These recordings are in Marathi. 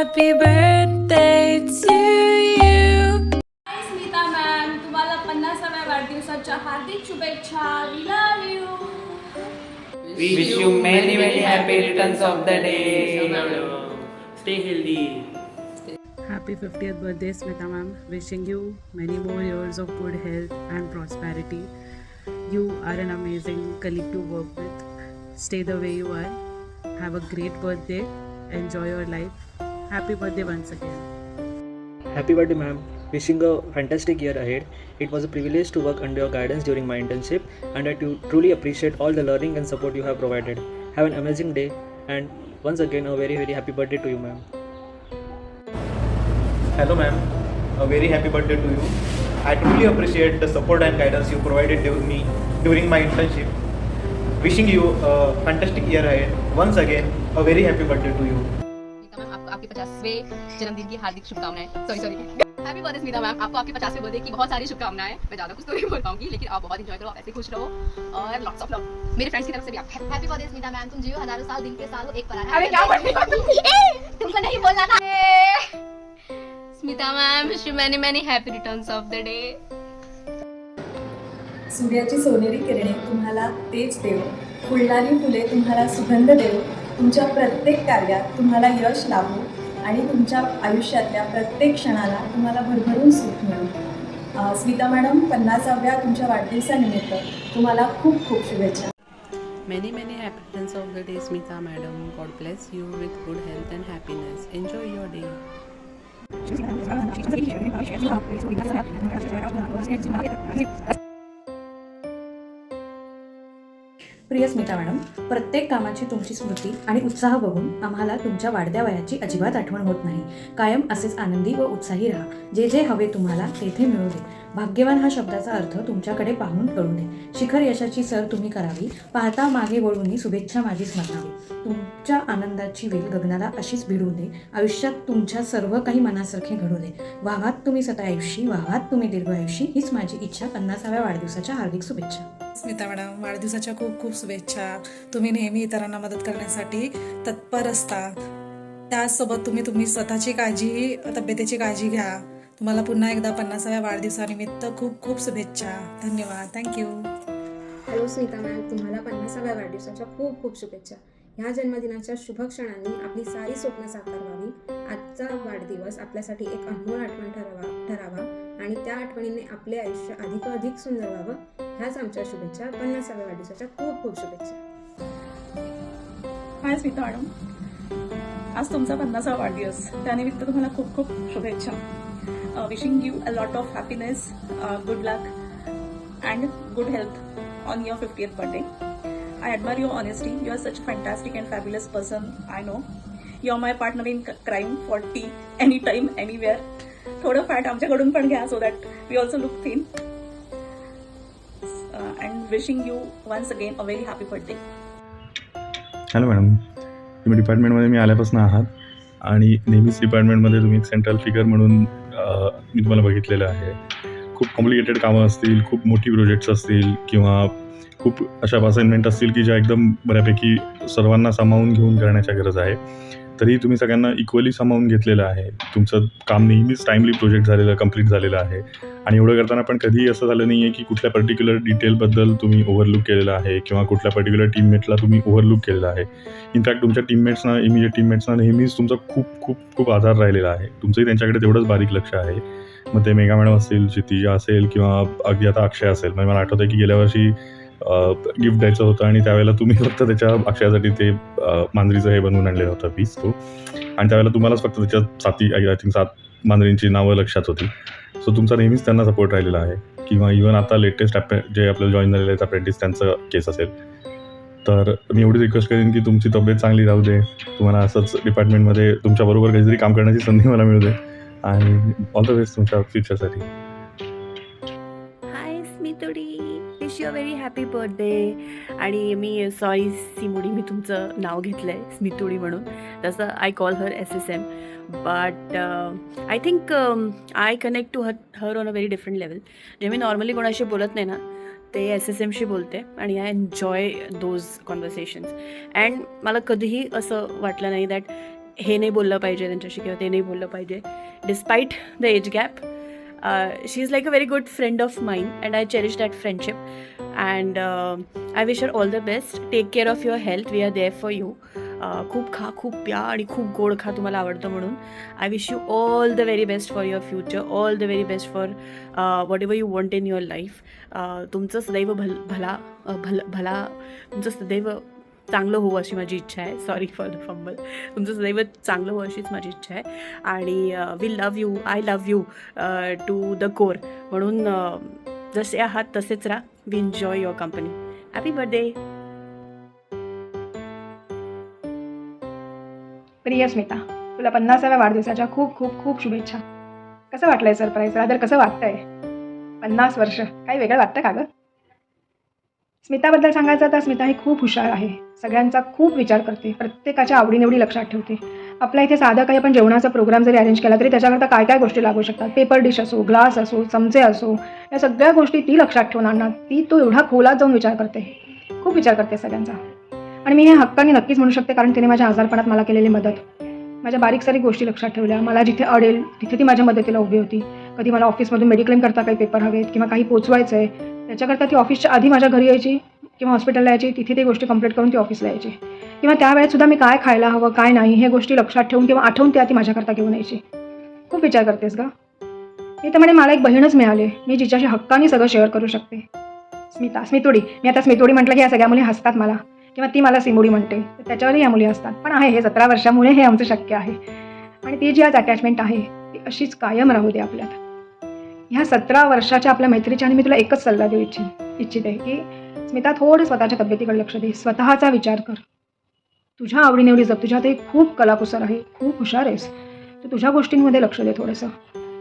happy birthday to you. Hi Smita ma'am, तुम्हाला 50व्या वाढदिवसाच्या हार्दिक शुभेच्छा. We love you. Wish you many happy returns of the day. Stay healthy. Happy 50th birthday, Smita ma'am. Wishing you many more years of good health and prosperity. You are an amazing colleague to work with. Stay the way you are. Have a great birthday. Enjoy your life. Happy birthday once again. Happy birthday, ma'am. Wishing a fantastic year ahead. It was a privilege to work under your guidance during my internship, and I truly appreciate all the learning and support you have provided. Have an amazing day, and once again, a very happy birthday to you, ma'am. Hello ma'am, a very happy birthday to you. I truly appreciate the support and guidance you provided me during my internship. Wishing you a fantastic year ahead. Once again, a very happy birthday to you. Smita ma'am, आपको आपके 50वें जन्मदिन की हार्दिक शुभकामनाएं. Sorry happy birthday Smita ma'am, आपको आपके 50वें बर्थडे की बहुत सारी शुभकामनाएं. मैं ज़्यादा कुछ तो नहीं बोल पाऊंगी, लेकिन आप बहुत एंजॉय करो, आप ऐसे खुश रहो और लॉट्स ऑफ लव मेरे फ्रेंड्स की तरफ से भी. आप हैप्पी बर्थडे स्मिता मैम, तुम जियो हजारों साल, दिन के साल एक पर है. अरे क्या तुमको नहीं बोलना था. Smita ma'am, wish you many happy returns of the day. सूर्याची सोनेरी किरणे तुम्हाला तेज देव, फुलणारी फुले तुम्हाला सुगंध देव. तुमच्या प्रत्येक कार्यात तुम्हाला यश लाभो आणि तुमच्या आयुष्यातल्या प्रत्येक क्षणाला तुम्हाला भरभरून सुख मिळो. स्मिता मॅडम, 50व्या तुमच्या वाढदिवसानिमित्त तुम्हाला खूप खूप शुभेच्छा. Many happy returns of the day, Smita madam. God bless you with good health and happiness. Enjoy your day. प्रिय स्मिता मॅडम, प्रत्येक कामाची तुमची स्मृती आणि उत्साह बघून आम्हाला तुमच्या वाढत्या वयाची अजिबात आठवण होत नाही. कायम असेच आनंदी व उत्साही राहा. जे हवे तुम्हाला तेथे मिळू दे. भाग्यवान हा शब्दाचा अर्थ तुमच्याकडे पाहून कळू दे. शिखर यशाची सर तुम्ही करावी. पाहता मागे वळून शुभेच्छा माझी स्मरणावी. तुमच्या आनंदाची वेल गगनाला अशीच भिडू दे. आयुष्यात तुमच्या सर्व काही मनासारखे घडू दे. वाहात तुम्ही सता आयुष्य, वाहात तुम्ही दीर्घ आयुष्य, हीच माझी इच्छा. 50व्या वाढदिवसाच्या हार्दिक शुभेच्छा. स्मिता मॅडम, वाढदिवसाच्या खूप खूप शुभेच्छा. तुम्ही नेहमी इतरांना मदत करण्यासाठी तत्पर असता. त्याचसोबत तुम्ही स्वतःची काळजी, तब्येतीची काळजी घ्या. तुम्हाला पुन्हा एकदा 50व्या वाढदिवसानिमित्त खूप खूप शुभेच्छा. धन्यवाद. थँक्यू. हॅलो स्मिता मॅम, तुम्हाला 50व्या वाढदिवसाच्या खूप खूप शुभेच्छा. ह्या जन्मदिनाच्या शुभ क्षणांनी आपली सारी स्वप्न साकार व्हावी. आजचा वाढदिवस आपल्यासाठी एक अनमोल आठवण ठरावा आणि त्या आठवणीने आपले आयुष्य अधिक सुंदर व्हावं. ह्याच आमच्या शुभेच्छा. 50व्या वाढदिवसाच्या खूप खूप शुभेच्छा. हाय स्मिता मॅडम, आज तुमचा 50वा वाढदिवस, त्यानिमित्त तुम्हाला खूप खूप शुभेच्छा. Wishing you a lot of happiness, good luck and good health on your 50th birthday. I admire your honesty. You are such a fantastic and fabulous person. I know. You are my partner in crime for tea, anytime, anywhere. थोडं फॅट आमच्याकडून पण घ्या, so that we also look thin. And wishing you once again a very happy birthday. Hello madam, तुम्ही डिपार्टमेंटमध्ये मी आल्यापासून आहात आणि नेहमीच डिपार्टमेंटमध्ये तुम्ही एक सेंट्रल फिगर म्हणून मी तुम्हाला बघितलेलं आहे. खूप कॉम्प्लिकेटेड कामं असतील, खूप मोठी प्रोजेक्ट्स असतील किंवा खूप अशा असाइनमेंट असतील की ज्या एकदम बऱ्यापैकी सर्वांना सामावून घेऊन करण्याच्या गरज आहे, तरी तुम्ही सगळ्यांना इक्वली सामावून घेतलेलं आहे. तुमचं काम नेहमीच टाईमली प्रोजेक्ट कंप्लीट झालेलं आहे आणि एवढं करताना पण कधीही असं झालं नाही आहे की कुठल्या पर्टिक्युलर डिटेलबद्दल तुम्ही ओव्हरलूक केलेलं आहे किंवा कुठल्या पर्टिक्युलर टीममेटला तुम्ही ओव्हरलूक केलेलं आहे. इनफॅक्ट तुमच्या इमिजिएट टीममेट्सना नेहमीच तुमचा खूप खूप खूप आधार राहिलेला आहे. तुमचंही त्यांच्याकडे तेवढंच बारीक लक्ष आहे. मग ते मेघा मॅडम असतील, क्षितिजा असेल किंवा अगदी आता अक्षय असेल. म्हणजे मला आठवतं की गेल्या वर्षी गिफ्ट द्यायचं होतं आणि त्यावेळेला तुम्ही फक्त त्याच्या अक्षयासाठी ते मांजरीचं हे बनवून आणलेलं होतं पीस तो, आणि त्यावेळेला तुम्हालाच फक्त त्याच्यात आय थिंक 7 मांजरींची नावं लक्षात होती. सो तुमचा नेहमीच त्यांना सपोर्ट राहिलेला आहे. किंवा इव्हन आता लेटेस्ट जे आपल्याला जॉईन झालेले आहेत अप्रेंटिस, त्यांचं केस असेल. तर मी एवढी रिक्वेस्ट करेन की तुमची तब्येत चांगली राहू दे. तुम्हाला असंच डिपार्टमेंटमध्ये तुमच्याबरोबर काहीतरी काम करण्याची संधी मला मिळू दे आणि ऑल द बेस्ट तुमच्या फ्युचरसाठी. हाय स्मितुडी, wish you a very happy birthday. आणि मी सॉरी सिमुडी, मी तुमचं नाव घेतलं आहे स्मितुडी म्हणून. तसं I call her SSM, but I think I connect to her on a very different level. जे मी नॉर्मली कोणाशी बोलत नाही ना, ते SSMशी बोलते आणि I enjoy those conversations. And मला कधीही असं वाटलं नाही दॅट हे नाही बोललं पाहिजे त्यांच्याशी किंवा ते नाही बोललं पाहिजे. Despite the age gap, she is like a very good friend of mine and I cherish that friendship. And I wish her all the best. Take care of your health. We are there for you. खूप खा, खूप प्या आणि खूप गोड खा, तुम्हाला आवडतं म्हणून. I wish you all the very best for your future, all the very best for what ever you want in your life. तुमचं सदैव भला तुमचं सदैव चांगलं हो अशी माझी इच्छा आहे. Sorry for the fumble. तुमचं सदैव चांगलं हो अशीच माझी इच्छा आहे. आणि we love you, I love you to the core. म्हणून जसे आहात तसेच राहा. We enjoy your company. Happy birthday. प्रिय स्मिता, तुला 50व्या वाढदिवसाच्या खूप खूप खूप शुभेच्छा. कसं वाटलंय सरप्राईज? रादर कसं वाटतंय? 50 वर्ष काही वेगळं वाटतं का गं? स्मिताबद्दल सांगायचं तर स्मिता ही खूप हुशार आहे. सगळ्यांचा खूप विचार करते, प्रत्येकाच्या आवडीनिवडी लक्षात ठेवते. आपल्या इथे साधं काही आपण जेवणाचा प्रोग्राम जरी अरेंज केला तरी त्याच्याकरता काय काय गोष्टी लागू शकतात, पेपर डिश असो, ग्लास असो, चमचे असो, या सगळ्या गोष्टी ती लक्षात ठेवून आणणार. तो एवढा खोलात जाऊन विचार करते, खूप विचार करते सगळ्यांचा. आणि मी हे हक्काने नक्कीच म्हणू शकते, कारण तिने माझ्या आजारपणात मला केलेली मदत, माझ्या बारीक सारीक गोष्टी लक्षात ठेवल्या. मला जिथे अडेल तिथे ती माझ्या मदतीला उभी होती. कधी मला ऑफिसमधून मेडिक्लेम करता काही पेपर हवेत किंवा काही पोचवायचं आहे त्याच्याकरता ती ऑफिसच्या आधी माझ्या घरी यायची किंवा हॉस्पिटलला यायची. तिथे ते गोष्टी कंप्लीट करून ती ऑफिसला यायची. किंवा त्यावेळेसुद्धा मी काय खायला हवं काय नाही हे गोष्टी लक्षात ठेवून किंवा आठवून ती माझ्याकरता घेऊन यायची. खूप विचार करतेस का? मी तर म्हणे मला एक बहीणच मिळाली, मी जिच्याशी हक्काने सगळं शेअर करू शकते. स्मितोडी. मी आता स्मितोडी म्हटलं की या सगळ्या मुली हसतात मला, किंवा ती मला सिमुडी म्हणते, तर त्याच्यावरही या मुली असतात. पण आहे, हे 17 वर्षामुळे हे आमचं शक्य आहे. आणि ती जी आज अटॅचमेंट आहे ती अशीच कायम राहू दे आपल्यात. ह्या 17 वर्षाच्या आपल्या मैत्रीच्या आणि मी तुला एकच सल्ला देऊ इच्छिते की स्मिता, थोडं स्वतःच्या तब्येतीकडे लक्ष दे, स्वतःचा विचार कर, तुझ्या आवडीनिवडी जप. तुझ्यात एक खूप कलाकुसर आहे, खूप हुशार आहेस, तर तुझ्या गोष्टींमध्ये लक्ष दे थोडंसं.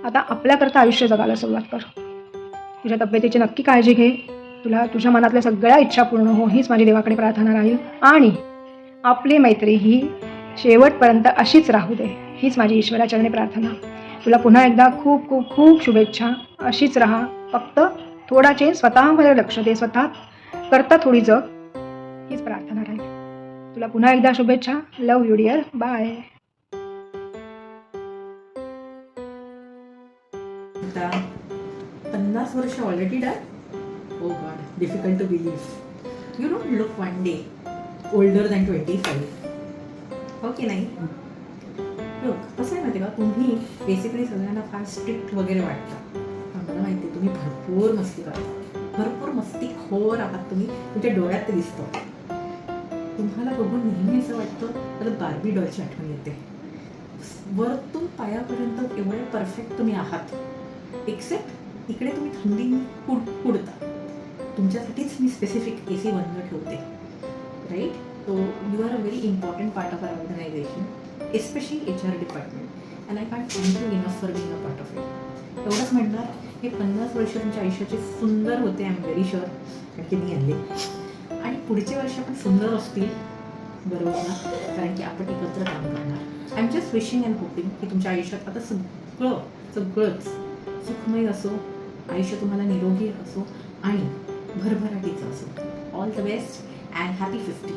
आता आपल्याकरता आयुष्य जगायला सुरुवात कर. तुझ्या तब्येतीची नक्की काळजी घे. तुला तुझ्या मनातल्या सगळ्या इच्छा पूर्ण हो हीच माझी देवाकडे प्रार्थना राहील. आणि आपली मैत्री ही शेवटपर्यंत अशीच राहू दे हीच माझी ईश्वराचरणी प्रार्थना. तुला पुन्हा एकदा खूप खूप खूप शुभेच्छा. अशीच राहा, फक्त थोडा चेंज, स्वतःमध्ये लक्ष दे, स्वतः करता थोडी जग, हीच प्रार्थना राहील. तुला पुन्हा एकदा शुभेच्छा. लव यू डिअर. बाय. 50 वर्ष already done. Oh God, difficult to believe. You don't look one day older than 25. हो की नाही? लोक कसं आहे माहिती का, तुम्ही बेसिकली सगळ्यांना फार स्ट्रिक्ट वगैरे वाटतं. मला माहिती आहे तुम्ही भरपूर मस्ती करता, भरपूर मस्तीखोर आहात तुम्ही. तुमच्या डोळ्यात ते दिसतं. तुम्हाला बघून नेहमी असं वाटतं तर बार्बी डॉलची आठवण येते. वरतून पायापर्यंत एवढे परफेक्ट तुम्ही आहात, एक्सेप्ट इकडे तुम्ही थंडी पुडता. तुमच्यासाठीच मी स्पेसिफिक AC बंद ठेवते, right? So you are a very important part of our organisation, especially HR department, and I can't thank you enough for being a part of it. एवढंच म्हणणार, हे 50 वर्ष तुमच्या आयुष्याचे सुंदर होते. आय एम व्हेरी शुअर, कारण की मी आणले. आणि पुढचे वर्ष पण सुंदर असतील, बरोबर ना? कारण की आपण एकत्र काम करणार. I am just wishing and hopping की तुमच्या आयुष्यात आता सगळंच सुखमय असो, आयुष्य तुम्हाला निरोगी असो आणि भरभराटीचं असो. All the best and happy 50.